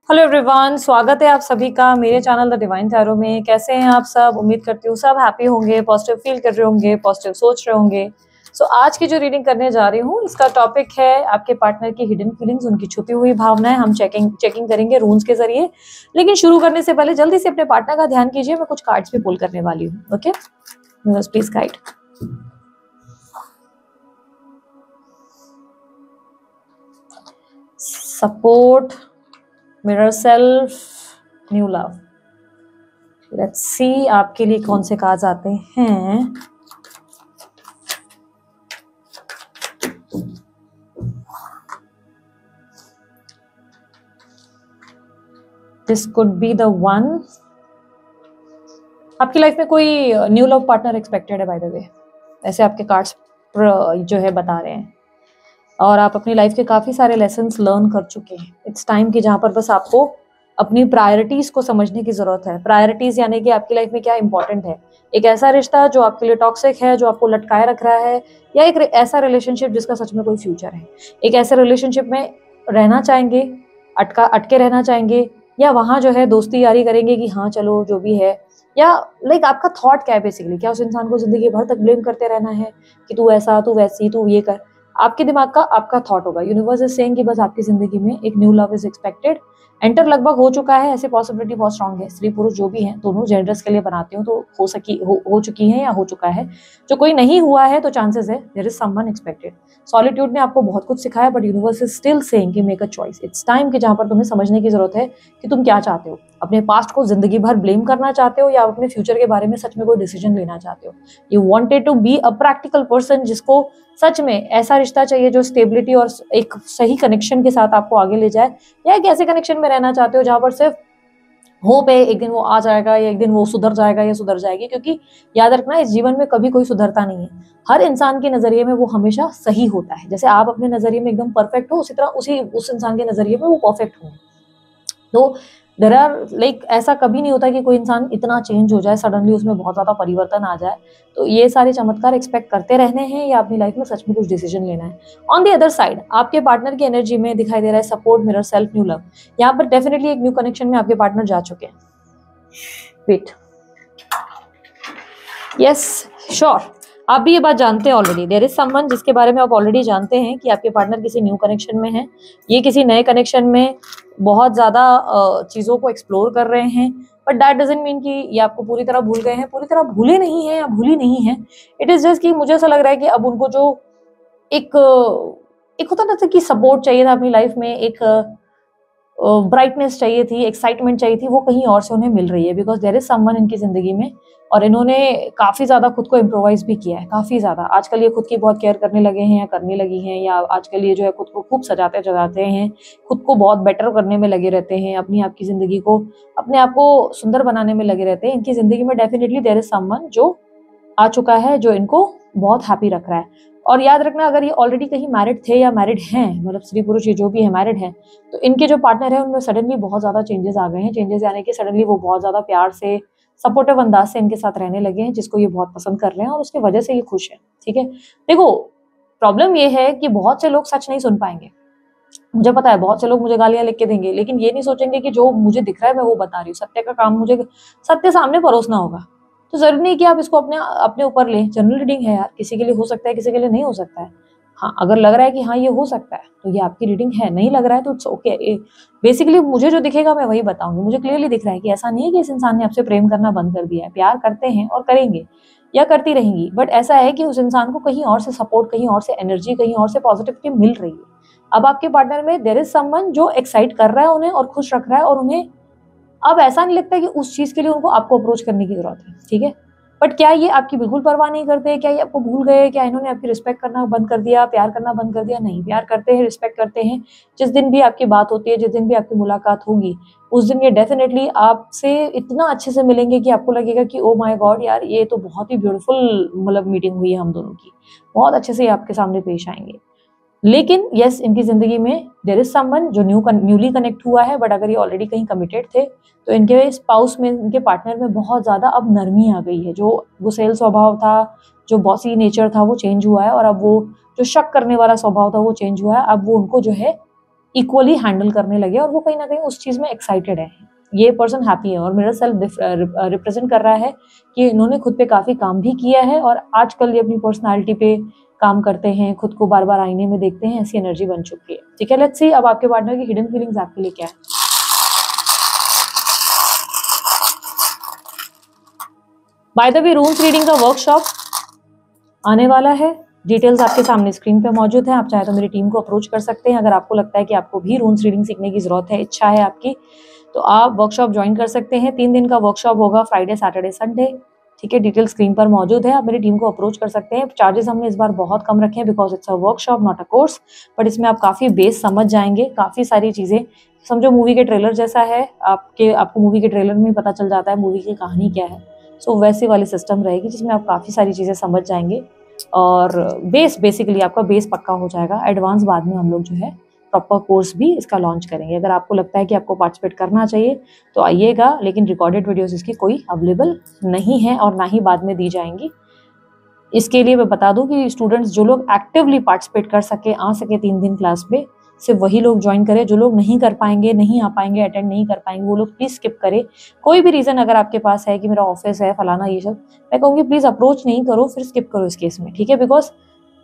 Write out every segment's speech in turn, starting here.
Hello everyone, स्वागत है आप सभी का मेरे चैनल द डिवाइन टैरो में। कैसे हैं आप सब? उम्मीद करती हूँ सब हैप्पी होंगे, पॉजिटिव फील कर रहे होंगे, पॉजिटिव सोच रहे होंगे। आज की जो रीडिंग करने जा रही हूँ इसका टॉपिक है आपके पार्टनर की हिडन फीलिंग्स, उनकी छुपी हुई भावनाएं। हम चेकिंग करेंगे रून्स के जरिए। लेकिन शुरू करने से पहले जल्दी से अपने पार्टनर का ध्यान कीजिए। मैं कुछ कार्ड्स भी पुल करने वाली हूँ। Okay, please guide. Support, mirror self, new love. Let's see आपके लिए कौन से कार्ड्स आते हैं। This could be the one. आपकी लाइफ में कोई न्यू लव पार्टनर एक्सपेक्टेड है, बाय द वे। ऐसे आपके कार्ड्स जो है बता रहे हैं। और आप अपनी लाइफ के काफी सारे लेसन्स लर्न कर चुके हैं। इट्स टाइम कि जहां पर बस आपको अपनी प्रायोरिटीज को समझने की जरूरत है। प्रायोरिटीज यानी कि आपकी लाइफ में क्या इंपॉर्टेंट है। एक ऐसा रिश्ता जो आपके लिए टॉक्सिक है, जो आपको लटकाए रख रहा है, या एक ऐसा रिलेशनशिप जिसका सच में कोई फ्यूचर है। एक ऐसे रिलेशनशिप में रहना चाहेंगे, अटके रहना चाहेंगे, या वहां जो है दोस्ती यारी करेंगे कि हाँ चलो जो भी है, या लाइक आपका थॉट क्या है बेसिकली। क्या उस इंसान को जिंदगी भर तक ब्लेम करते रहना है कि तू ऐसा, तू वैसी, तू ये कर। आपके दिमाग का आपका थॉट होगा। यूनिवर्स इज सेइंग कि बस आपकी जिंदगी में एक new love is expected. Enter लगभग हो चुका है, ऐसी पॉसिबिलिटी बहुत स्ट्रांग है। स्त्री पुरुष जो भी हैं, दोनों जेंडर्स के लिए बनाते हो तो हो चुकी है या हो चुका है। जो कोई नहीं हुआ है तो चांसेस है there is someone expected. Solitude ने आपको बहुत कुछ सिखाया, but universe is still saying कि make a choice. It's time कि जहां पर तुम्हें समझने की जरूरत है कि तुम क्या चाहते हो। अपने पास्ट को जिंदगी भर ब्लेम करना चाहते हो, या अपने फ्यूचर के बारे में सच में कोई डिसीजन लेना चाहते हो। You wanted to be a practical person, जिसको सच में ऐसा रिश्ता चाहिए जो स्टेबिलिटी और एक सही कनेक्शन के साथ आपको आगे ले जाए, या एक ऐसे कनेक्शन में रहना चाहते हो जहां पर सिर्फ होप है एक दिन वो आ जाएगा, या एक दिन वो सुधर जाएगा या सुधर जाएगी। क्योंकि याद रखना, इस जीवन में कभी कोई सुधरता नहीं है। हर इंसान के नजरिए में वो हमेशा सही होता है। जैसे आप अपने नजरिए में एकदम परफेक्ट हो, उसी तरह उस इंसान के नजरिए में वो परफेक्ट हो। तो देयर आर लाइक ऐसा कभी नहीं होता कि कोई इंसान इतना चेंज हो जाए, सडनली उसमें बहुत ज्यादा परिवर्तन आ जाए। तो ये सारे चमत्कार एक्सपेक्ट करते रहने हैं, या अपनी लाइफ में सच में कुछ डिसीजन लेना है। ऑन द अदर साइड आपके पार्टनर की एनर्जी में दिखाई दे रहा है support, mirror self, new love. यहाँ पर डेफिनेटली एक न्यू कनेक्शन में आपके पार्टनर जा चुके हैं। Wait, yes, sure. आप भी ये बात जानते हैं ऑलरेडी। देयर इज समवन जिसके बारे में आप ऑलरेडी जानते हैं कि आपके पार्टनर किसी न्यू कनेक्शन में है। ये किसी नए कनेक्शन में बहुत ज्यादा चीजों को एक्सप्लोर कर रहे हैं। बट दैट डजंट मीन कि ये आपको पूरी तरह भूल गए हैं। पूरी तरह भूले नहीं है या भूली नहीं है। इट इज जस्ट कि मुझे ऐसा लग रहा है कि अब उनको जो एक एक होता ना था कि सपोर्ट चाहिए था अपनी लाइफ में, एक ब्राइटनेस चाहिए थी, एक्साइटमेंट चाहिए थी, वो कहीं और से उन्हें मिल रही है। बिकॉज देयर इज समवन इनकी जिंदगी में, और इन्होंने काफी ज्यादा खुद को इम्प्रोवाइज भी किया है। काफी ज्यादा आजकल ये खुद की बहुत केयर करने लगे हैं, या करने लगी हैं, या आजकल ये जो है खुद को खूब सजाते हैं, खुद को बहुत बेटर करने में लगे रहते हैं, अपनी आप की जिंदगी को, अपने आप को सुंदर बनाने में लगे रहते हैं। इनकी जिंदगी में डेफिनेटली देयर इज समवन जो आ चुका है, जो इनको बहुत हैप्पी रख रहा है। और याद रखना, अगर ये ऑलरेडी कहीं मैरिड थे या मैरिड हैं, मतलब स्त्री पुरुष ये जो भी है मैरिड हैं, तो इनके जो पार्टनर है उनमें सडनली बहुत ज्यादा चेंजेस आ गए हैं। चेंजेस यानी कि सडनली वो बहुत ज्यादा प्यार से, सपोर्टिव अंदाज से इनके साथ रहने लगे हैं, जिसको ये बहुत पसंद कर रहे हैं, और उसकी वजह से ये खुश है। ठीक है, देखो प्रॉब्लम ये है कि बहुत से लोग सच नहीं सुन पाएंगे। मुझे पता है बहुत से लोग मुझे गालियां लिख के देंगे, लेकिन ये नहीं सोचेंगे कि जो मुझे दिख रहा है मैं वो बता रही हूँ। सत्य का काम मुझे सत्य सामने परोसना होगा। तो जरूरी नहीं कि आप इसको अपने ऊपर लें। जनरल रीडिंग है यार, किसी के लिए हो सकता है, किसी के लिए नहीं हो सकता है। हाँ, अगर लग रहा है कि हाँ ये हो सकता है तो ये आपकी रीडिंग है। नहीं लग रहा है तो इट्स ओके। बेसिकली मुझे जो दिखेगा मैं वही बताऊंगी। मुझे क्लियरली दिख रहा है कि ऐसा नहीं है कि इस इंसान ने आपसे प्रेम करना बंद कर दिया है। प्यार करते हैं और करेंगे या करती रहेंगी, बट ऐसा है कि उस इंसान को कहीं और से सपोर्ट, कहीं और से एनर्जी, कहीं और से पॉजिटिविटी मिल रही है। अब आपके पार्टनर में देयर इज समवन जो एक्साइट कर रहा है उन्हें और खुश रख रहा है, और उन्हें अब ऐसा नहीं लगता कि उस चीज के लिए उनको आपको अप्रोच करने की जरूरत है। ठीक है, बट क्या ये आपकी बिल्कुल परवाह नहीं करते? क्या ये आपको भूल गए? क्या इन्होंने आपकी रिस्पेक्ट करना बंद कर दिया, प्यार करना बंद कर दिया? नहीं, प्यार करते हैं, रिस्पेक्ट करते हैं। जिस दिन भी आपकी बात होती है, जिस दिन भी आपकी मुलाकात होगी, उस दिन ये डेफिनेटली आपसे इतना अच्छे से मिलेंगे कि आपको लगेगा कि ओ माय गॉड यार, ये तो बहुत ही ब्यूटीफुल मतलब मीटिंग हुई है हम दोनों की। बहुत अच्छे से आपके सामने पेश आएंगे। लेकिन यस, इनकी जिंदगी में देयर इज समवन जो न्यूली कनेक्ट हुआ है, बट अगर ये ऑलरेडी कहीं कमिटेड थे तो इनके स्पाउस में, इनके पार्टनर में बहुत ज्यादा अब नरमी आ गई है। जो गुस्सैल स्वभाव था, जो बॉसी नेचर था, वो चेंज हुआ है। और अब वो जो शक करने वाला स्वभाव था वो चेंज हुआ है। अब वो उनको जो है इक्वली हैंडल करने लगे और वो कहीं ना कहीं उस चीज में एक्साइटेड है। ये पर्सन हैप्पी है और मेरा सेल्फ रिप्रेजेंट कर रहा है कि इन्होंने खुद पे काफी काम भी किया है और आजकल ये अपनी पर्सनालिटी पे काम करते हैं, खुद को बार बार आईने में देखते हैं, ऐसी एनर्जी बन चुकी है। ठीक है, लेट्स सी अब आपके पार्टनर की हिडन फीलिंग्स आपके लिए क्या है। By the way, rooms reading का वर्कशॉप आने वाला है, डिटेल्स आपके सामने स्क्रीन पे मौजूद है। आप चाहे तो मेरी टीम को अप्रोच कर सकते हैं। अगर आपको लगता है कि आपको भी रूम्स रीडिंग सीखने की जरूरत है, इच्छा है आपकी, तो आप वर्कशॉप ज्वाइन कर सकते हैं। 3 दिन का वर्कशॉप होगा, फ्राइडे सैटरडे संडे। ठीक है, डिटेल स्क्रीन पर मौजूद है, आप मेरी टीम को अप्रोच कर सकते हैं। चार्जेस हमने इस बार बहुत कम रखे हैं because it's a workshop not a course, but इसमें आप काफी बेस समझ जाएंगे, काफी सारी चीजें समझो मूवी के ट्रेलर जैसा है। आपको मूवी के ट्रेलर में पता चल जाता है मूवी की कहानी क्या है। सो वैसे वाली सिस्टम रहेगी जिसमें आप काफी सारी चीजें समझ जाएंगे और बेसिकली आपका बेस पक्का हो जाएगा। एडवांस बाद में हम लोग जो है प्रॉपर कोर्स भी इसका लॉन्च करेंगे। अगर आपको लगता है कि आपको पार्टिसिपेट करना चाहिए तो आइएगा, लेकिन रिकॉर्डेड वीडियोस इसकी कोई अवेलेबल नहीं है और ना ही बाद में दी जाएंगी। इसके लिए मैं बता दूं कि स्टूडेंट्स जो लोग एक्टिवली पार्टिसिपेट कर सके, आ सके 3 दिन क्लास में, सिर्फ वही लोग ज्वाइन करें। जो लोग नहीं कर पाएंगे, नहीं आ पाएंगे, अटेंड नहीं कर पाएंगे, वो लोग प्लीज स्किप करें। कोई भी रीजन अगर आपके पास है कि मेरा ऑफिस है फलाना ये सब, मैं कहूँगी प्लीज अप्रोच नहीं करो, फिर स्किप करो इस केस में। ठीक है, बिकॉज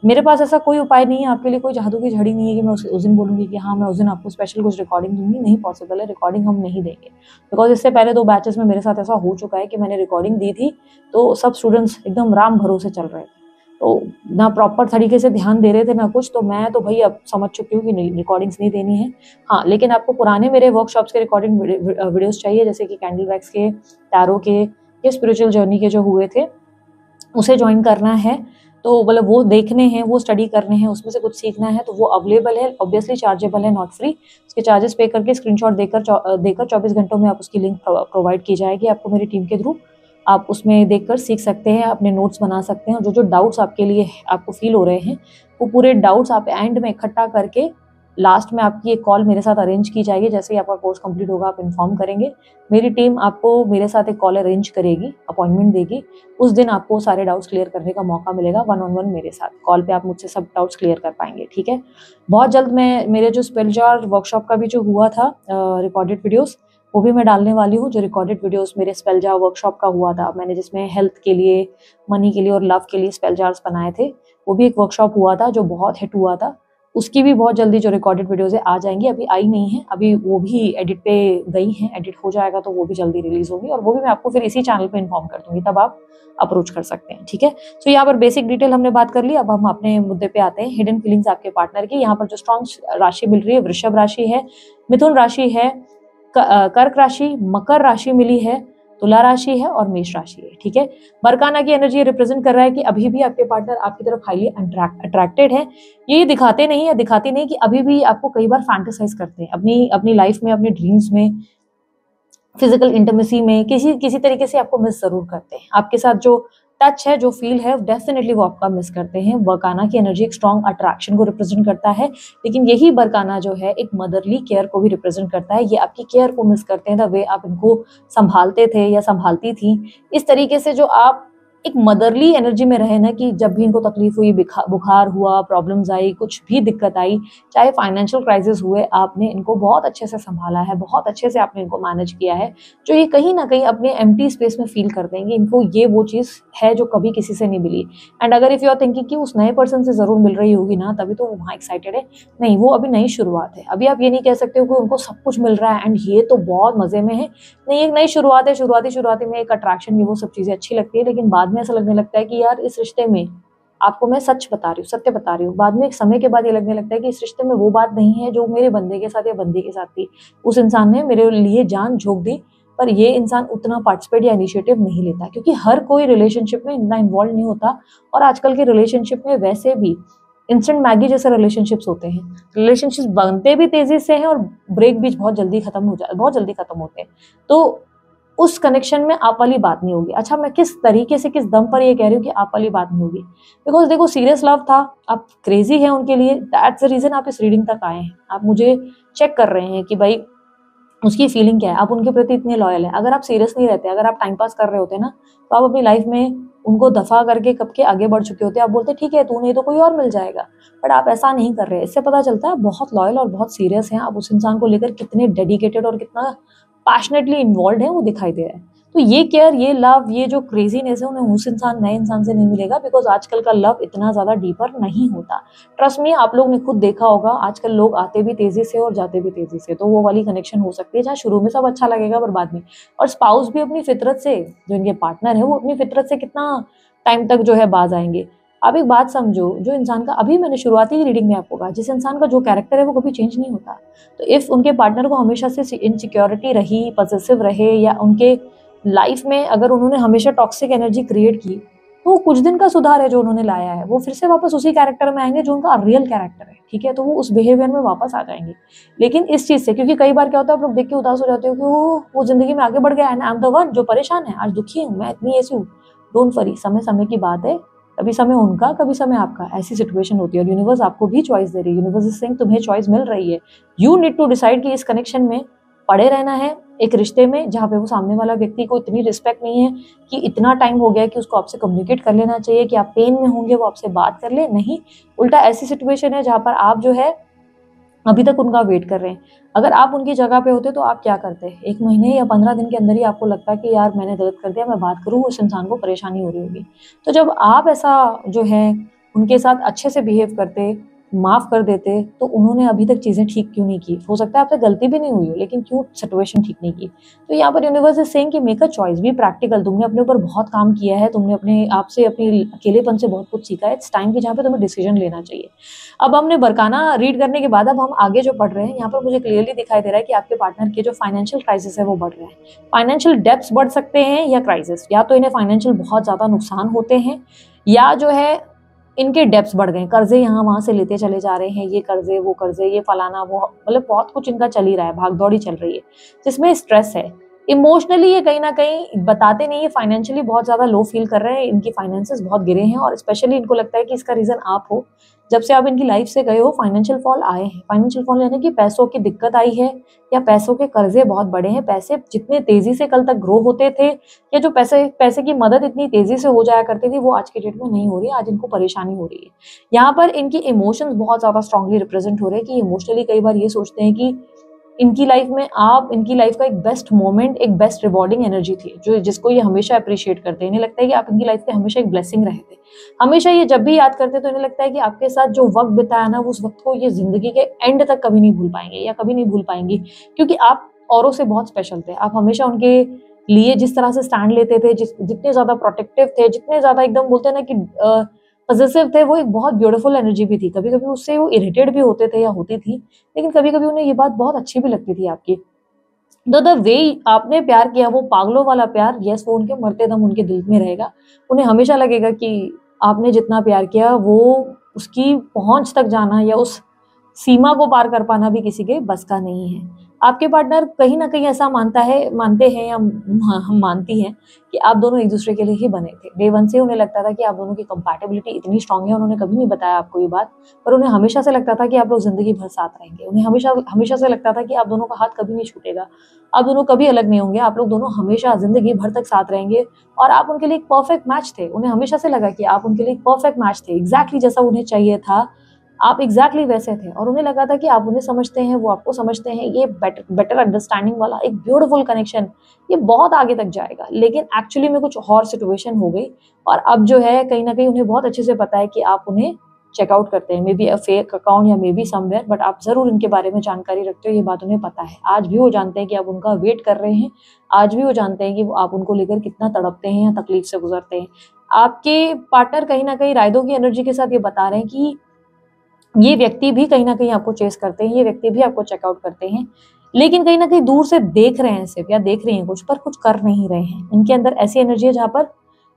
मेरे पास ऐसा कोई उपाय नहीं है आपके लिए, कोई जादू की झड़ी नहीं है कि मैं उस दिन बोलूंगी कि हाँ मैं उस दिन आपको स्पेशल कुछ रिकॉर्डिंग दूंगी। नहीं पॉसिबल है, रिकॉर्डिंग हम नहीं देंगे बिकॉज इससे पहले 2 बैचेस में मेरे साथ ऐसा हो चुका है कि मैंने रिकॉर्डिंग दी थी तो सब स्टूडेंट्स एकदम राम भरोसे चल रहे थे, तो ना प्रॉपर तरीके से ध्यान दे रहे थे ना कुछ। तो मैं तो भाई अब समझ चुकी हूँ कि नहीं, रिकॉर्डिंग्स नहीं देनी है। हाँ, लेकिन आपको पुराने मेरे वर्कशॉप्स के रिकॉर्डिंग वीडियोस चाहिए, जैसे कि कैंडल वैक्स के, टैरो के या स्पिरिचुअल जर्नी के जो हुए थे, उसे ज्वाइन करना है तो मतलब वो देखने हैं, वो स्टडी करने हैं, उसमें से कुछ सीखना है तो वो अवेलेबल है। ऑब्वियसली चार्जेबल है, नॉट फ्री। उसके चार्जेस पे करके स्क्रीनशॉट देकर 24 घंटों में आप उसकी लिंक प्रोवाइड की जाएगी आपको मेरी टीम के थ्रू। आप उसमें देखकर सीख सकते हैं, अपने नोट्स बना सकते हैं और जो डाउट्स आपके लिए आपको फील हो रहे हैं वो पूरे डाउट्स आप एंड में इकट्ठा करके लास्ट में आपकी एक कॉल मेरे साथ अरेंज की जाएगी। जैसे ही आपका कोर्स कंप्लीट होगा आप इन्फॉर्म करेंगे, मेरी टीम आपको मेरे साथ एक कॉल अरेंज करेगी, अपॉइंटमेंट देगी। उस दिन आपको सारे डाउट्स क्लियर करने का मौका मिलेगा, 1-on-1 मेरे साथ कॉल पे आप मुझसे सब डाउट्स क्लियर कर पाएंगे। ठीक है, बहुत जल्द मैं मेरे जो स्पेल जार वर्कशॉप का भी जो हुआ था रिकॉर्डेड वीडियोस, वो भी मैं डालने वाली हूँ। जो रिकॉर्डेड वीडियोस मेरे स्पेल जार वर्कशॉप का हुआ था, मैंने जिसमें हेल्थ के लिए, मनी के लिए और लव के लिए स्पेल जार्स बनाए थे, वो भी एक वर्कशॉप हुआ था जो बहुत हिट हुआ था। उसकी भी बहुत जल्दी जो रिकॉर्डेड वीडियोस है आ जाएंगी, अभी आई नहीं है, अभी वो भी एडिट पे गई हैं, एडिट हो जाएगा तो वो भी जल्दी रिलीज होगी और वो भी मैं आपको फिर इसी चैनल पे इन्फॉर्म कर दूंगी, तब आप अप्रोच कर सकते हैं। ठीक है, तो यहाँ पर बेसिक डिटेल हमने बात कर ली। अब हम अपने मुद्दे पे आते हैं, हिडन फीलिंग्स आपके पार्टनर की। यहाँ पर जो स्ट्रॉन्ग राशि मिल रही है, वृषभ राशि है, मिथुन राशि है, कर्क राशि, मकर राशि मिली है, तुला राशि है और मेष राशि है। ठीक है, बरकाना की एनर्जी रिप्रेजेंट कर रहा है कि अभी भी आपके पार्टनर आपकी तरफ हाईली अट्रैक्टेड है। ये दिखाती नहीं कि अभी भी आपको कई बार फैंटेसाइज करते हैं अपनी लाइफ में, अपने ड्रीम्स में, फिजिकल इंटीमेसी में, किसी तरीके से आपको मिस जरूर करते हैं। आपके साथ जो टच है, जो फील है, डेफिनेटली वो आपका मिस करते हैं। बरकाना की एनर्जी एक स्ट्रॉन्ग अट्रैक्शन को रिप्रेजेंट करता है, लेकिन यही बरकाना जो है एक मदरली केयर को भी रिप्रेजेंट करता है। ये आपकी केयर को मिस करते हैं, द वे आप इनको संभालते थे या संभालती थी, इस तरीके से जो आप एक मदरली एनर्जी में रहे ना, कि जब भी इनको तकलीफ हुई, बुखार हुआ, प्रॉब्लम्स आई, कुछ भी दिक्कत आई, चाहे फाइनेंशियल क्राइसिस हुए, आपने इनको बहुत अच्छे से संभाला है, बहुत अच्छे से आपने इनको मैनेज किया है। जो ये कहीं ना कहीं अपने एम्प्टी स्पेस में फील कर देंगे, इनको ये वो चीज़ है जो कभी किसी से नहीं मिली। एंड अगर इफ यू आर थिंकिंग कि उस नए पर्सन से जरूर मिल रही होगी ना, तभी तो वो वहाँ एक्साइटेड है, नहीं, वो अभी नई शुरुआत है। अभी आप ये नहीं कह सकते हो कि उनको सब कुछ मिल रहा है एंड ये तो बहुत मजे में है, नहीं, एक नई शुरुआत है। शुरुआती में एक अट्रैक्शन, ये वो सब चीजें अच्छी लगती है, लेकिन बाद में ऐसा लगने लगता है कि यार इस रिश्ते में, आपको मैं सच बता रही हूँ, सत्य बता रही हूँ, बाद में एक समय के बाद ये लगने लगता है कि इस रिश्ते में वो बात नहीं है जो मेरे बंदे के साथ या बंदी के साथ थी। उस इंसान ने मेरे लिए जान झोंक दी, पर ये इंसान उतना पार्टिसिपेट या इनिशिएटिव नहीं लेता, क्योंकि हर कोई रिलेशनशिप में इतना इन्वॉल्व नहीं होता। और आजकल के रिलेशनशिप में वैसे भी इंस्टेंट मैगी जैसे रिलेशनशिप्स होते हैं, रिलेशनशिप्स बनते भी तेजी से हैं और ब्रेक भी बहुत जल्दी खत्म होते हैं। तो उस कनेक्शन में आप वाली बात नहीं होगी। अच्छा, मैं किस तरीके से, किस दम पर ये कह रही हूँ कि आप वाली बात नहीं होगी, बिकॉज देखो सीरियस लव था, आप क्रेजी हैं उनके लिए, दैट्स द रीजन आप इस रीडिंग तक आए हैं। आप मुझे चेक कर रहे हैं कि भाई उसकी फीलिंग क्या है, आप उनके प्रति इतने लॉयल है। अगर आप सीरियस नहीं रहते, अगर आप टाइम पास कर रहे होते ना, तो आप अपनी लाइफ में उनको दफा करके कब के आगे बढ़ चुके होते। आप बोलते ठीक है, तू नहीं तो कोई और मिल जाएगा, बट आप ऐसा नहीं कर रहे। इससे पता चलता है बहुत लॉयल और बहुत सीरियस हैं आप उस इंसान को लेकर, कितने डेडिकेटेड और कितना पैशनेटली इन्वॉल्व है वो दिखाई दे रहा है। तो ये केयर, ये लव, ये जो क्रेजीनेस है उन्हें उस नए इंसान से नहीं मिलेगा, बिकॉज आजकल का लव इतना ज्यादा डीपर नहीं होता। ट्रस्ट मी, आप लोग ने खुद देखा होगा, आजकल लोग आते भी तेजी से और जाते भी तेजी से। तो वो वाली कनेक्शन हो सकती है जहाँ शुरू में सब अच्छा लगेगा पर बाद में। और स्पाउस भी अपनी फितरत से, जो इनके पार्टनर है वो अपनी फितरत से कितना टाइम तक जो है बाज आएंगे। आप एक बात समझो, जो इंसान का, अभी मैंने शुरुआती रीडिंग में आपको कहा, जिस इंसान का जो कैरेक्टर है वो कभी चेंज नहीं होता। तो इफ उनके पार्टनर को हमेशा से इनसिक्योरिटी रही, पॉसेसिव रहे, या उनके लाइफ में अगर उन्होंने हमेशा टॉक्सिक एनर्जी क्रिएट की, तो कुछ दिन का सुधार है जो उन्होंने लाया है, वो फिर से वापस उसी कैरेक्टर में आएंगे जो उनका रियल कैरेक्टर है, ठीक है। तो वो उस बिहेवियर में वापस आ जाएंगे। लेकिन इस चीज से, क्योंकि कई बार क्या होता है, आप लोग देख के उदास हो जाते हो कि वो जिंदगी में आगे बढ़ गया and I am the one जो परेशान है, आज दुखी हूँ, मैं इतनी ऐसी हूँ। डोंट वरी, समय समय की बात है, कभी समय उनका, कभी समय आपका, ऐसी सिचुएशन होती है। और यूनिवर्स आपको भी चॉइस दे रही है, यूनिवर्स इज सेइंग तुम्हें चॉइस मिल रही है। यू नीड टू डिसाइड कि इस कनेक्शन में पड़े रहना है, एक रिश्ते में जहाँ पे वो सामने वाला व्यक्ति को इतनी रिस्पेक्ट नहीं है कि इतना टाइम हो गया कि उसको आपसे कम्युनिकेट कर लेना चाहिए, कि आप पेन में होंगे वो आपसे बात कर ले, नहीं। उल्टा ऐसी सिचुएशन है जहाँ पर आप जो है अभी तक उनका वेट कर रहे हैं। अगर आप उनकी जगह पे होते तो आप क्या करते? 1 महीने या 15 दिन के अंदर ही आपको लगता है कि यार मैंने गलत कर दिया, मैं बात करूँ, उस इंसान को परेशानी हो रही होगी। तो जब आप ऐसा जो है उनके साथ अच्छे से बिहेव करते, माफ कर देते, तो उन्होंने अभी तक चीजें ठीक क्यों नहीं की? हो सकता है आपसे गलती भी नहीं हुई हो, लेकिन क्यों सिचुएशन ठीक नहीं की? तो यहाँ पर यूनिवर्स इज सेइंग कि make a choice, be practical. तुमने अपने ऊपर बहुत काम किया है, तुमने अपने आप से, अपने अकेलेपन से बहुत कुछ सीखा है। इट्स टाइम की जहाँ पे तुम्हें डिसीजन लेना चाहिए। अब हमने बरकाना रीड करने के बाद अब हम आगे जो पढ़ रहे हैं, यहाँ पर मुझे क्लियरली दिखाई दे रहा है कि आपके पार्टनर के जो फाइनेंशियल क्राइसिस है वो बढ़ रहे हैं। फाइनेंशियल डेब्ट्स बढ़ सकते हैं या क्राइसिस, या तो इन्हें फाइनेंशियल बहुत ज्यादा नुकसान होते हैं, या जो है इनके डेब्ट्स बढ़ गए, कर्जे यहाँ वहां से लेते चले जा रहे हैं, ये कर्जे वो कर्जे, ये फलाना वो, मतलब बहुत कुछ इनका चल ही रहा है, भागदौड़ी चल रही है जिसमें स्ट्रेस है। इमोशनली ये कहीं ना कहीं बताते नहीं है, फाइनेंशियली बहुत ज्यादा लो फील कर रहे हैं, इनकी फाइनेंसेस बहुत गिरे हैं, और स्पेशली इनको लगता है कि इसका रीजन आप हो। जब से आप इनकी लाइफ से गए हो फाइनेंशियल फॉल आए हैं। फाइनेंशियल फॉल यानी कि पैसों की दिक्कत आई है, या पैसों के कर्जे बहुत बड़े हैं। पैसे जितने तेजी से कल तक ग्रो होते थे, या जो पैसे की मदद इतनी तेजी से हो जाया करती थी, वो आज के डेट में नहीं हो रही है। आज इनको परेशानी हो रही है। यहाँ पर इनकी इमोशंस बहुत ज्यादा स्ट्रांगली रिप्रेजेंट हो रहे हैं, कि इमोशनली कई बार ये सोचते हैं कि इनकी लाइफ में आप, इनकी लाइफ का एक बेस्ट मोमेंट, एक बेस्ट रिवॉर्डिंग एनर्जी थी, जो जिसको ये हमेशा अप्रिशिएट करते हैं। इन्हें लगता है कि आप इनकी लाइफ के हमेशा एक ब्लेसिंग रहे थे। हमेशा ये जब भी याद करते तो इन्हें लगता है कि आपके साथ जो वक्त बिताया ना, उस वक्त को ये जिंदगी के एंड तक कभी नहीं भूल पाएंगे, या कभी नहीं भूल पाएंगी, क्योंकि आप औरों से बहुत स्पेशल थे। आप हमेशा उनके लिए जिस तरह से स्टैंड लेते थे, जितने ज्यादा प्रोटेक्टिव थे, जितने ज्यादा एकदम बोलते हैं ना कि पॉजिटिव थे, वो एक बहुत ब्यूटीफुल एनर्जी भी थी। कभी कभी उससे वो इरिटेट भी होते थे या होती थी, लेकिन कभी कभी उन्हें ये बात बहुत अच्छी भी लगती थी आपकी। द वे आपने प्यार किया, वो पागलों वाला प्यार, यस, वो उनके मरते दम उनके दिल में रहेगा। उन्हें हमेशा लगेगा कि आपने जितना प्यार किया, वो उसकी पहुंच तक जाना या उस सीमा को पार कर पाना भी किसी के बस का नहीं है। आपके पार्टनर कहीं ना कहीं ऐसा मानते हैं, या हम मानती हैं कि आप दोनों एक दूसरे के लिए ही बने थे। डे वन से उन्हें लगता था कि आप दोनों की कंपैटिबिलिटी इतनी स्ट्रांग है। उन्होंने कभी नहीं बताया आपको ये बात, पर उन्हें हमेशा से लगता था कि आप लोग जिंदगी भर साथ रहेंगे। उन्हें हमेशा हमेशा से लगता था कि आप दोनों का हाथ कभी नहीं छूटेगा, आप दोनों कभी अलग नहीं होंगे, आप लोग दोनों हमेशा जिंदगी भर तक साथ रहेंगे। और आप उनके लिए एक परफेक्ट मैच थे। उन्हें हमेशा से लगा कि आप उनके लिए एक परफेक्ट मैच थे, एग्जैक्टली जैसा उन्हें चाहिए था, आप एग्जैक्टली वैसे थे। और उन्हें लगा था कि आप उन्हें समझते हैं, वो आपको समझते हैं। ये बेटर अंडरस्टैंडिंग वाला एक ब्यूटीफुल कनेक्शन, ये बहुत आगे तक जाएगा। लेकिन एक्चुअली में कुछ और सिचुएशन हो गई, और अब जो है कहीं ना कहीं उन्हें बहुत अच्छे से पता है कि आप उन्हें चेकआउट करते हैं, may be a fake account या मे बी समवेयर, बट आप जरूर इनके बारे में जानकारी रखते हो, ये बात उन्हें पता है। आज भी वो जानते हैं कि आप उनका वेट कर रहे हैं, आज भी वो जानते हैं कि वो आप उनको लेकर कितना तड़पते हैं या तकलीफ से गुजरते हैं। आपके पार्टनर कहीं ना कहीं राइडो की एनर्जी के साथ ये बता रहे हैं कि ये व्यक्ति भी कहीं ना कहीं आपको चेस करते हैं, ये व्यक्ति भी आपको चेकआउट करते हैं, लेकिन कहीं ना कहीं दूर से देख रहे हैं सिर्फ, या देख रही हैं कुछ, पर कुछ कर नहीं रहे हैं। इनके अंदर ऐसी एनर्जी है जहाँ पर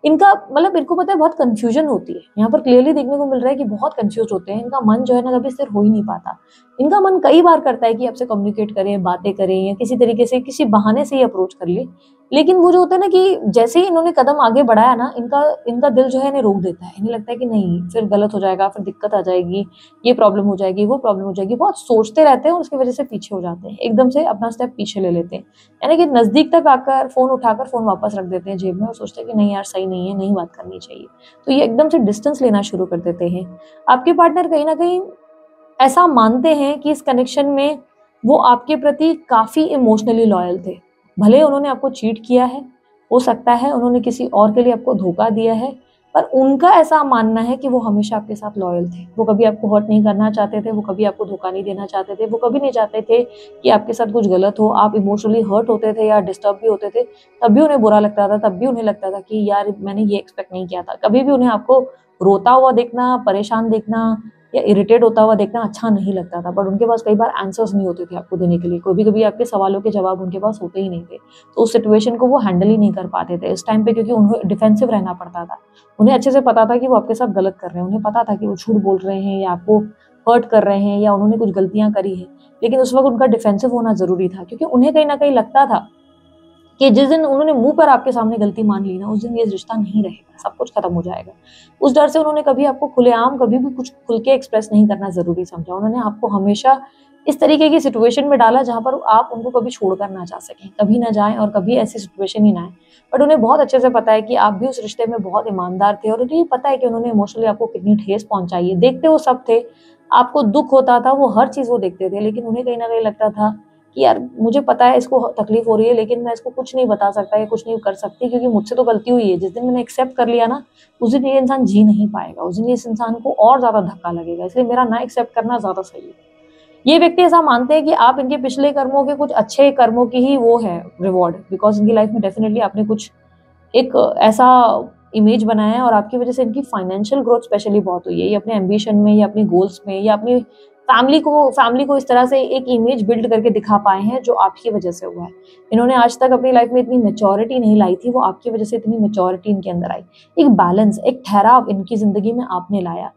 इनका मतलब, इनको पता है बहुत कंफ्यूजन होती है। यहाँ पर क्लियरली देखने को मिल रहा है कि बहुत कंफ्यूज होते हैं। इनका मन जो है ना कभी स्थिर हो ही नहीं पाता। इनका मन कई बार करता है कि आपसे कम्युनिकेट करें, बातें करें, या किसी तरीके से किसी बहाने से ही अप्रोच कर ले, लेकिन वो जो होता है ना कि जैसे ही इन्होंने कदम आगे बढ़ाया ना, इनका इनका दिल जो है इन्हें रोक देता है। इन्हें लगता है कि नहीं, फिर गलत हो जाएगा, फिर दिक्कत आ जाएगी, ये प्रॉब्लम हो जाएगी, वो प्रॉब्लम हो जाएगी। बहुत सोचते रहते हैं और उसकी वजह से पीछे हो जाते हैं, एकदम से अपना स्टेप पीछे ले लेते हैं। यानी कि नज़दीक तक आकर फ़ोन उठाकर फ़ोन वापस रख देते हैं जेब में और सोचते हैं कि नहीं यार, सही नहीं है, नहीं बात करनी चाहिए। तो ये एकदम से डिस्टेंस लेना शुरू कर देते हैं। आपके पार्टनर कहीं न कहीं ऐसा मानते हैं कि इस कनेक्शन में वो आपके प्रति काफ़ी इमोशनली लॉयल थे। भले उन्होंने आपको चीट किया है, हो सकता है उन्होंने किसी और के लिए आपको धोखा दिया है, पर उनका ऐसा मानना है कि वो हमेशा आपके साथ लॉयल थे। वो कभी आपको हर्ट नहीं करना चाहते थे, वो कभी आपको धोखा नहीं देना चाहते थे, वो कभी नहीं चाहते थे कि आपके साथ कुछ गलत हो, आप इमोशनली हर्ट होते थे या डिस्टर्ब भी होते थे, तब भी उन्हें बुरा लगता था, तब भी उन्हें लगता था कि यार मैंने ये एक्सपेक्ट नहीं किया था। कभी भी उन्हें आपको रोता हुआ देखना, परेशान देखना या इरिटेट होता हुआ देखना अच्छा नहीं लगता था, बट उनके पास कई बार आंसर्स नहीं होते थे आपको देने के लिए। कभी-कभी आपके सवालों के जवाब उनके पास होते ही नहीं थे। तो उस सिचुएशन को वो हैंडल ही नहीं कर पाते थे इस टाइम पे, क्योंकि उन्हें डिफेंसिव रहना पड़ता था। उन्हें अच्छे से पता था कि वो आपके साथ गलत कर रहे हैं, उन्हें पता था कि वो झूठ बोल रहे हैं या आपको हर्ट कर रहे हैं या उन्होंने कुछ गलतियाँ करी हैं। लेकिन उस वक़्त उनका डिफेंसिव होना ज़रूरी था, क्योंकि उन्हें कहीं न कहीं लगता था कि जिस दिन उन्होंने मुँह पर आपके सामने गलती मान ली ना, उस दिन ये रिश्ता नहीं रहेगा, सब कुछ खत्म हो जाएगा। उस डर से उन्होंने कभी आपको खुलेआम कभी भी कुछ खुल के एक्सप्रेस नहीं करना ज़रूरी समझा। उन्होंने आपको हमेशा इस तरीके की सिचुएशन में डाला जहाँ पर आप उनको कभी छोड़कर ना जा सकें, कभी ना जाएँ और कभी ऐसी सिचुएशन ही ना आए। बट उन्हें बहुत अच्छे से पता है कि आप भी उस रिश्ते में बहुत ईमानदार थे और उन्हें ये पता है कि उन्होंने इमोशनली आपको कितनी ठेस पहुँचाई है। देखते वो सब थे, आपको दुःख होता था, वो हर चीज़ वो देखते थे, लेकिन उन्हें कहीं न कहीं लगता था कि यार मुझे पता है इसको तकलीफ हो रही है, लेकिन मैं इसको कुछ नहीं बता सकता या कुछ नहीं कर सकती, क्योंकि मुझसे तो गलती हुई है। जिस दिन मैंने एक्सेप्ट कर लिया ना, उस दिन ये इंसान जी नहीं पाएगा, उस दिन इस इंसान को और ज़्यादा धक्का लगेगा, इसलिए मेरा ना एक्सेप्ट करना ज़्यादा सही है। ये व्यक्ति ऐसा मानते हैं कि आप इनके पिछले कर्मों के कुछ अच्छे कर्मों की ही वो है रिवॉर्ड, बिकॉज़ इनकी लाइफ में डेफिनिटली आपने कुछ एक ऐसा इमेज बनाया है और आपकी वजह से इनकी फाइनेंशियल ग्रोथ स्पेशली बहुत हुई है। ये अपने एम्बिशन में या अपने गोल्स में या अपनी फैमिली को इस तरह से एक इमेज बिल्ड करके दिखा पाए हैं, जो आपकी वजह से हुआ है। इन्होंने आज तक अपनी लाइफ में इतनी मैच्योरिटी नहीं लाई थी, वो आपकी वजह से इतनी मैच्योरिटी इनके अंदर आई। एक बैलेंस, एक ठहराव इनकी ज़िंदगी में आपने लाया।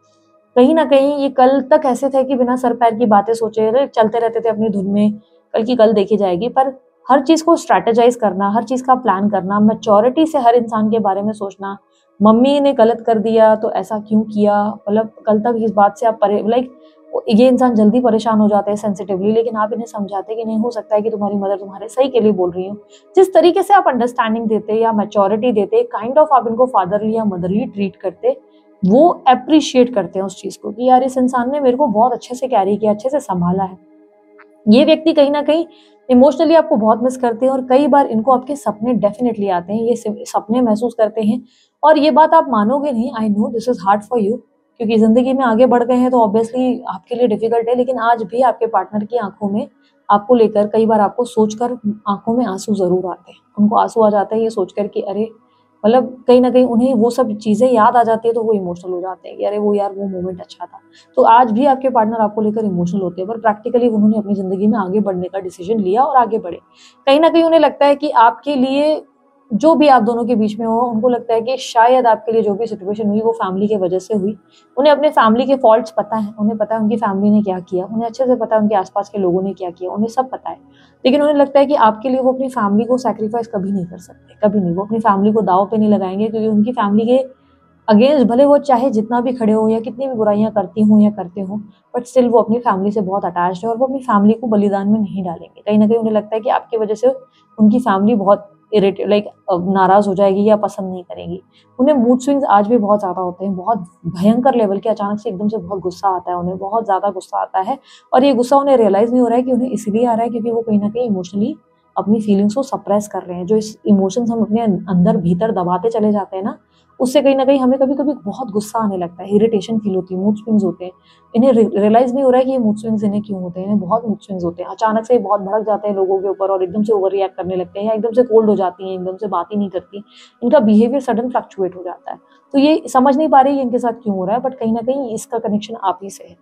कहीं न कहीं ये कल तक ऐसे थे कि बिना सर-पैर की बातें सोचे रहे चलते रहते थे अपनी धुन में, कल की कल देखी जाएगी। पर हर चीज़ को स्ट्रैटेजाइज़ करना, हर चीज़ का प्लान करना, मैच्योरिटी से हर इंसान के बारे में सोचना, मम्मी ने गलत कर दिया तो ऐसा क्यों किया? मतलब कल तक इस बात से आप ये इंसान जल्दी परेशान हो जाते हैं सेंसिटिवली, लेकिन आप इन्हें समझाते कि नहीं, हो सकता है कि तुम्हारी मदर तुम्हारे सही के लिए बोल रही हो। जिस तरीके से आप अंडरस्टैंडिंग देते या मैच्योरिटी देते, काइंड ऑफ आप इनको फादरली या मदरली ट्रीट करते, वो एप्रिशिएट करते हैं उस चीज़ को कि यार इस इंसान ने मेरे को बहुत अच्छे से कैरी किया, अच्छे से सँभाला है। ये व्यक्ति कहीं न कहीं इमोशनली आपको बहुत मिस करते हैं और कई बार इनको आपके सपने डेफ़िनेटली आते हैं, ये सपने महसूस करते हैं और ये बात आप मानोगे नहीं, I know this is hard for you, क्योंकि ज़िंदगी में आगे बढ़ गए हैं तो ऑब्वियसली आपके लिए डिफ़िकल्ट है, लेकिन आज भी आपके पार्टनर की आँखों में आपको लेकर कई बार आपको सोचकर आँखों में आँसू ज़रूर आते हैं। उनको आँसू आ जाते हैं ये सोचकर कि अरे! मतलब कहीं न कहीं उन्हें वो सब चीज़ें याद आ जाती है तो वो इमोशनल हो जाते हैं कि अरे वो यार वो मोमेंट अच्छा था। तो आज भी आपके पार्टनर आपको लेकर इमोशनल होते हैं, पर प्रैक्टिकली उन्होंने अपनी ज़िंदगी में आगे बढ़ने का डिसीजन लिया और आगे बढ़े। कहीं न कहीं उन्हें लगता है कि आपके लिए जो भी आप दोनों के बीच में हो, उनको लगता है कि शायद आपके लिए जो भी सिचुएशन हुई वो फैमिली की वजह से हुई। उन्हें अपने फैमिली के फॉल्ट्स पता हैं, उन्हें पता है उनकी फैमिली ने क्या किया, उन्हें अच्छे से पता है उनके आस-पास के लोगों ने क्या किया, उन्हें सब पता है। लेकिन उन्हें लगता है कि आपके लिए वो अपनी फैमिली को सैक्रिफाइस कभी नहीं कर सकते, कभी नहीं। वो अपनी फैमिली को दाँव पे नहीं लगाएँगे, क्योंकि उनकी फैमिली के अगेंस्ट भले वो चाहे जितना भी खड़े हों या कितनी भी बुराइयाँ करती हों या करते हों, बट स्टिल वो अपनी फैमिली से बहुत अटैच्ड है और वो अपनी फैमिली को बलिदान में नहीं डालेंगे। कहीं न कहीं उन्हें लगता है कि आपकी वजह से उनकी फैमिली बहुत नाराज़ हो जाएगी या पसंद नहीं करेगी। उन्हें मूड स्विंग्स आज भी बहुत ज़्यादा होते हैं, बहुत भयंकर लेवल के, अचानक से एकदम से बहुत गुस्सा आता है उन्हें, बहुत ज़्यादा गुस्सा आता है और ये गुस्सा उन्हें रियलाइज़ नहीं हो रहा है कि उन्हें इसलिए आ रहा है क्योंकि वो कहीं न कहीं इमोशनली अपनी फीलिंग्स को सप्रेस कर रहे हैं। जो इस इमोशंस हम अपने अंदर भीतर दबाते चले जाते हैं ना, उससे कहीं न कहीं हमें कभी-कभी बहुत गुस्सा आने लगता है, इरिटेशन फ़ील होती है, मूड स्विंग्स होते हैं। इन्हें रियलाइज़ नहीं हो रहा है कि ये मूड स्विंग्स इन्हें क्यों होते हैं, इन्हें बहुत मूड स्विंग्स होते हैं। अचानक से बहुत भड़क जाते हैं लोगों के ऊपर और एकदम से ओवर रिएक्ट करने लगते हैं या एकदम से कोल्ड हो जाती हैं, एकदम से बात ही नहीं करती। इनका बिहेवियर सडन फ्लक्चुएट हो जाता है। तो ये समझ नहीं पा रही है इनके साथ क्यों हो रहा है, बट कहीं न कहीं इसका कनेक्शन आप ही से है।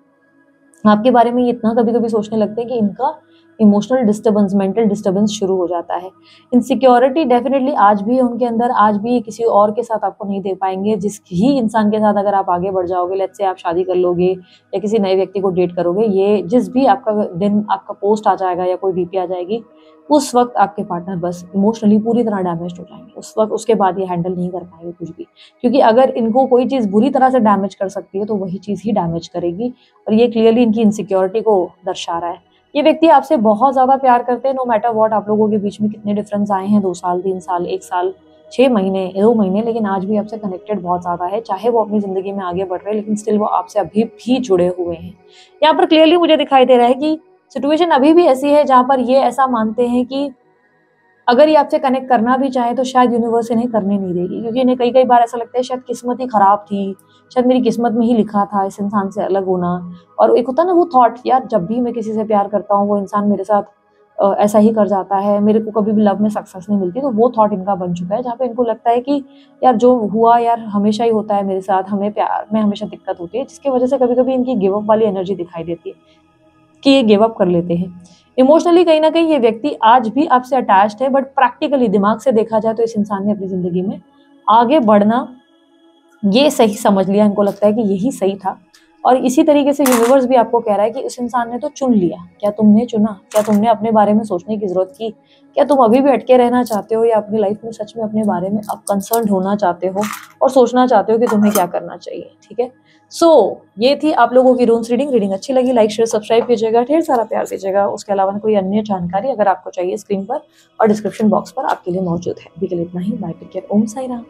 आपके बारे में ये इतना कभी-कभी सोचने लगते हैं कि इनका इमोशनल डिस्टर्बेंस, मेंटल डिस्टर्बेंस शुरू हो जाता है। इनसिक्योरिटी डेफिनेटली आज भी है उनके अंदर, आज भी किसी और के साथ आपको नहीं दे पाएंगे। जिस ही इंसान के साथ अगर आप आगे बढ़ जाओगे, लेट्स से आप शादी कर लोगे या किसी नए व्यक्ति को डेट करोगे, ये जिस भी आपका दिन आपका पोस्ट आ जाएगा या कोई डीपी आ जाएगी, उस वक्त आपके पार्टनर बस इमोशनली पूरी तरह डैमेज हो जाएंगे। उस वक्त उसके बाद ये हैंडल नहीं कर पाएंगे कुछ भी, क्योंकि अगर इनको कोई चीज़ बुरी तरह से डैमेज कर सकती है तो वही चीज़ ही डैमेज करेगी। और ये क्लियरली इनकी इनसिक्योरिटी को दर्शा रहा है। ये व्यक्ति आपसे बहुत ज़्यादा प्यार करते हैं, नो मैटर व्हाट आप लोगों के बीच में कितने डिफरेंस आए हैं, 2 साल, 3 साल, 1 साल, 6 महीने, 2 महीने, लेकिन आज भी आपसे कनेक्टेड बहुत ज़्यादा है। चाहे वो अपनी ज़िंदगी में आगे बढ़ रहे हैं, लेकिन स्टिल वो आपसे अभी भी जुड़े हुए हैं। यहाँ पर क्लियरली मुझे दिखाई दे रहा है कि सिचुएशन अभी भी ऐसी है जहाँ पर ये ऐसा मानते हैं कि अगर ये आपसे कनेक्ट करना भी चाहे तो शायद यूनिवर्स इन्हें करने नहीं देगी, क्योंकि इन्हें कई बार ऐसा लगता है शायद किस्मत ही खराब थी, शायद मेरी किस्मत में ही लिखा था इस इंसान से अलग होना। और एक होता है ना वो थॉट, यार जब भी मैं किसी से प्यार करता हूँ वो इंसान मेरे साथ ऐसा ही कर जाता है, मेरे को कभी भी लव में सक्सेस नहीं मिलती। तो वो थॉट इनका बन चुका है जहाँ पे इनको लगता है कि यार जो हुआ यार हमेशा ही होता है मेरे साथ, हमें प्यार में हमेशा दिक्कत होती है, जिसकी वजह से कभी कभी इनकी गिव अप वाली एनर्जी दिखाई देती है कि ये गिव अप कर लेते हैं। इमोशनली कहीं ना कहीं ये व्यक्ति आज भी आपसे अटैच्ड है, बट प्रैक्टिकली दिमाग से देखा जाए तो इस इंसान ने अपनी जिंदगी में आगे बढ़ना ये सही समझ लिया। इनको लगता है कि यही सही था, और इसी तरीके से यूनिवर्स भी आपको कह रहा है कि उस इंसान ने तो चुन लिया। क्या तुमने चुना? क्या तुमने अपने बारे में सोचने की जरूरत की? क्या तुम अभी भी अटके रहना चाहते हो, या अपनी लाइफ में सच में अपने बारे में अब कंसर्न होना चाहते हो और सोचना चाहते हो कि तुम्हें क्या करना चाहिए? ठीक है, सो ये थी आप लोगों की रून्स रीडिंग अच्छी लगी लाइक शेयर सब्सक्राइब कीजिएगा, ढेर सारा प्यार दीजिएगा। उसके अलावा कोई अन्य जानकारी अगर आपको चाहिए स्क्रीन पर और डिस्क्रिप्शन बॉक्स पर आपके लिए मौजूद है। अभी के लिए इतना ही, बाय, टेक केयर, ओम साई राम।